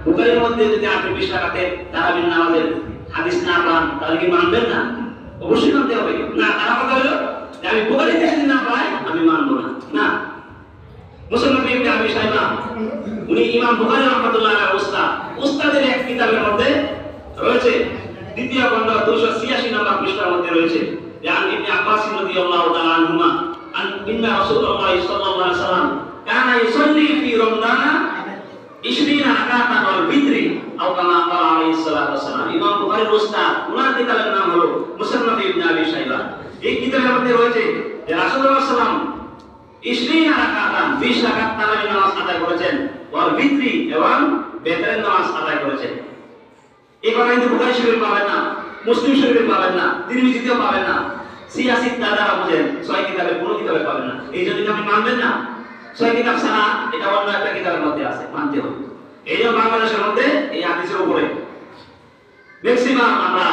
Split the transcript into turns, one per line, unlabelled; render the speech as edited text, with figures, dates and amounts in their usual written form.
বুখারীর মধ্যে যদি আপনি 20 রাকাতে তারাবির নামাজের হাদিস না পান তাহলে কি মানবেন না? অবশ্যই মানতে হবে। না, তারা কথা হলো যে আমি বুখারীতে যদি না পাই আমি মানব না। না, মুসলমান ইবনে আবি শাইবা উনি ইমাম বুখারী রাহমাতুল্লাহ আলাইহি উস্তাদের এক কিতাবের মধ্যে রয়েছে, দ্বিতীয় খণ্ড 286 নম্বর পৃষ্ঠার মধ্যে রয়েছে যে আন ইবনে আব্বাস রাদিয়াল্লাহু তাআলা আনহুমা আন ইন্না রাসূলুল্লাহ সাল্লাল্লাহু আলাইহি ওয়াসাল্লাম কানা ইউসাল্লি ফি রমজান 20 রাকাতান ওয়াল ফিত্রি আও কামা ক্বালা আলাইহিস সালাতু ওয়াসসালাম। ইমাম বুখারীর উস্তাদ, ওনার কিতাবের নাম হলো মুসান্নাফ ইবনে আবি শাইবা। এই কিতাবের মধ্যে রয়েছে যে রাসূলুল্লাহ সাল্লাল্লাহু আলাইহি ওয়াসাল্লাম 20 রাকাতান 20 রাকাত তারাবি নামাজ আদায় করেছেন, ওয়াল ফিত্রি এবং বেতরের নামাজ আদায় করেছেন। এই কথা কিন্তু বুখারী শরীফে পাবেন না, মুসলিম শরীফে পাবেন না, তিরমিজিতেও পাবেন না, সিয়াসিত দাদারা বুঝেন 6 কিতাবে কোনো কিতাবে পাবেন না। এই জন্য আপনি মানবেন না 6 কিতাব ছাড়া এটা অন্য একটা কিতাবের মধ্যে আছে, মানতে হবে। এই জন্য বাংলাদেশের মধ্যে এই হাদিসের উপরে ম্যাক্সিমাম আমরা